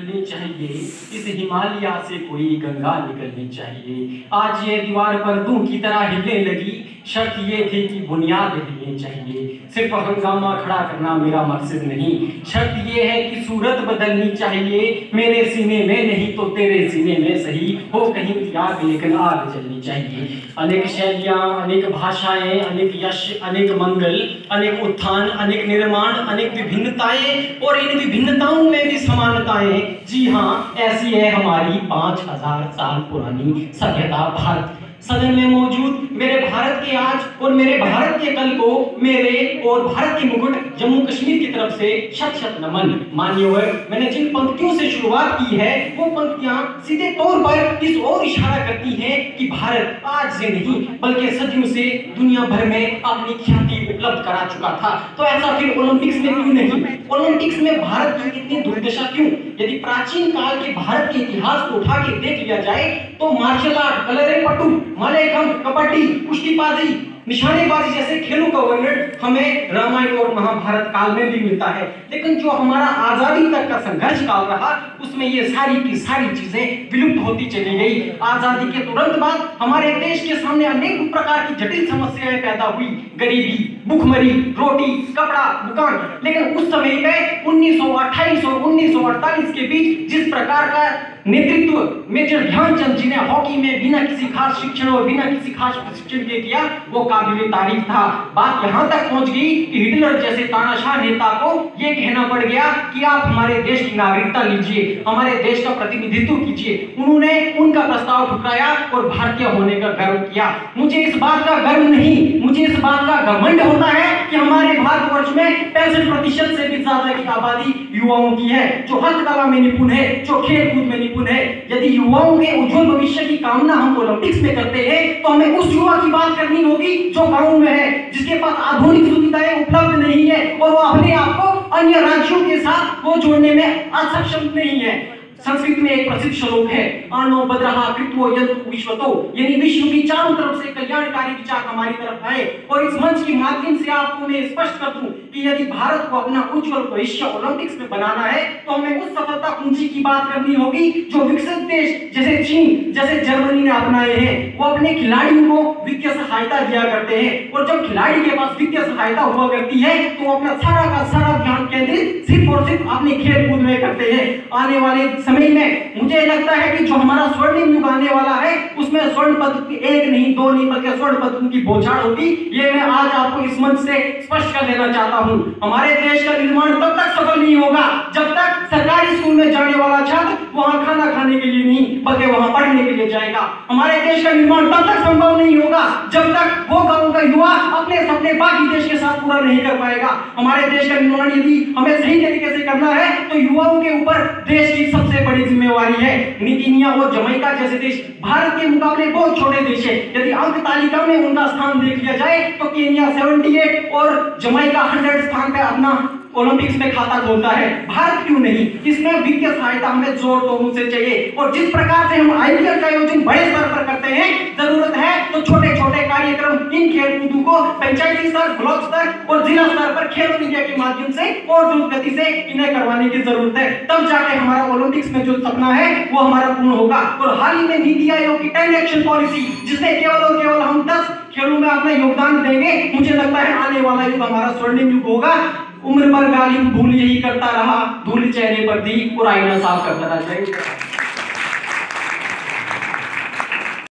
निकलनी चाहिए, इस हिमालय से कोई गंगा निकलनी चाहिए। आज ये दीवार पर्दों की तरह हिलने लगी, शर्त ये थी कि बुनियाद हिलनी चाहिए। सिर्फ हंगामा खड़ा करना मेरा मकसद नहीं, शर्त ये है कि सूरत बदलनी चाहिए। मेरे सीने में नहीं तो तेरे सीने में सही हो कहीं की आग, लेकिन आग जलनी चाहिए। अनेक शैलियां, अनेक भाषाएं, अनेक यश, अनेक मंगल, अनेक उत्थान, अनेक निर्माण, अनेक विभिन्नताएं और इन विभिन्नताओं में भी समानताएं। जी हाँ, ऐसी है हमारी 5000 साल पुरानी सभ्यता भारत। सदन में मौजूद मेरे भारत के आज और मेरे भारत के कल को मेरे और भारत के मुकुट जम्मू कश्मीर की तरफ से शत शत नमन। मान्यवर, मैंने जिन पंक्तियों से शुरुआत की है वो पंक्तियां सीधे तौर पर इस ओर इशारा करती हैं कि भारत आज से नहीं बल्कि सदियों से दुनिया भर में अपनी ख्याति उपलब्ध करा चुका था। तो ऐसा फिर ओलंपिक्स में क्यों नहीं? ओलंपिक्स में भारत की इतनी दुर्दशा क्यों? यदि प्राचीन काल के भारत के इतिहास को उठा के देख लिया जाए तो मार्शल आर्ट, कलरीपयट्टू, मल्लखंब, कबड्डी, कुश्तीबाजी, निशानेबाजी जैसे खेलों का वर्णन हमें रामायण और महाभारत काल में भी मिलता है। लेकिन जो हमारा आजादी तक का संघर्ष काल रहा उसमें ये सारी की सारी चीजें विलुप्त होती चली गई। आजादी के तुरंत बाद हमारे देश के सामने अनेक प्रकार की जटिल समस्याएं पैदा हुई, गरीबी, भूखमरी, रोटी, कपड़ा, दुकान। लेकिन उस समय में 1928 और 1948 के बीच जिस प्रकार का नेतृत्व मेजर ध्यानचंद जी ने हॉकी में बिना किसी खास शिक्षण और बिना किसी खास प्रशिक्षण के किया, वो काबिले तारीफ था। बात यहाँ तक पहुंच गई कि हिटलर जैसे तानाशाह नेता को ये कहना पड़ गया कि आप हमारे देश की नागरिकता लीजिए, हमारे देश का प्रतिनिधित्व कीजिए। उन्होंने उनका प्रस्ताव ठुकराया और भारतीय होने का गर्व किया। मुझे इस बात का गर्व नहीं, मुझे इस बात का घमंड होता है कि हमारे भारतवर्ष में 65% से भी ज्यादा की आबादी युवाओं की है, जो हस्तकला में निपुण है, जो खेल कूद में निपुण है। यदि युवाओं के उज्जवल भविष्य की कामना हम ओलंपिक्स में करते हैं तो हमें उस युवा की बात करनी होगी जो गांव में है, जिसके पास आधुनिक सुविधाएं उपलब्ध नहीं है और वो अपने आप को अन्य राज्यों के साथ वो जोड़ने में असक्षम नहीं है। संस्कृत में एक प्रसिद्ध श्लोक है, आणो बद्रहा कृत्वो यन्तु विश्वतो, यानी विश्व की चारों तरफ से कल्याणकारी विचार हमारी तरफ आए। और इस मंच के माध्यम से आपको मैं स्पष्ट कर दूं कि यदि भारत को अपना उज्जवल भविष्य ओलंपिक्स में बनाना है तो हमें उस सफलता कुंजी की बात करनी होगी जो विकसित देश जैसे चीन, जैसे जर्मनी ने अपनाए हैं। वो अपने खिलाड़ियों को वित्तीय सहायता दिया करते हैं और जब खिलाड़ी के पास वित्तीय सहायता हुआ करती है तो अपना सारा का सारा ध्यान केंद्रित सिर्फ और सिर्फ अपने खेल कूद में करते हैं। आने वाले समय में मुझे लगता है कि जो हमारा स्वर्णिम युग आने वाला है उसमें स्वर्ण पदक एक नहीं, दो नहीं, बल्कि स्वर्ण पदकों की बौछार होगी। ये मैं आज आपको इस मंच से स्पष्ट कर देना चाहता हूं। हमारे देश का निर्माण तब तक सफल नहीं होगा जब तक सरकारी स्कूल में जाने वाला छात्र वहां खाना खाने के लिए नहीं बल्कि वहां पढ़ने के लिए जाएगा। हमारे देश का निर्माण तब तक संभव नहीं होगा जब तक वो गांव का युवा अपने सपने बाकी देश के साथ पूरा नहीं कर पाएगा। हमारे देश का निर्माण यदि हमें सही तरीके से करना है तो युवाओं के ऊपर देश की सबसे बड़ी जिम्मेवारी है। नीतिनिया और जमैका जैसे देश भारत के मुकाबले बहुत छोटे देश है। यदि अंक तालिका में उनका स्थान देख लिया जाए तो केन्या 78 और जमैका 100 स्थान पे अपना ओलंपिक्स में खाता खोलता है। भारत क्यों नहीं? इसमें वित्तीय सहायता हमें जोर तोड़ से चाहिए। और जिस प्रकार से हम आईपीएल का आयोजन बड़े स्तर पर करते हैं, जरूरत है तो छोटे छोटे कार्यक्रम इन खेल कूदों को पंचायती स्तर, ब्लॉक स्तर और जिला स्तर पर खेलो इंडिया के माध्यम से और द्रुत गति से इन्हें करवाने की जरूरत है। तब जाके हमारा ओलंपिक्स में जो सपना है वो हमारा पूर्ण होगा। और हाल ही में नीति आयोग की 10 एक्शन पॉलिसी जिसमें केवल और केवल हम 10 खेलों में अपना योगदान देंगे, मुझे लगता है आने वाला युग हमारा स्वर्णिम युग होगा। उम्र भर गालिब भूल यही करता रहा, धूल चेहरे पर दी और आईना साफ करता रहा।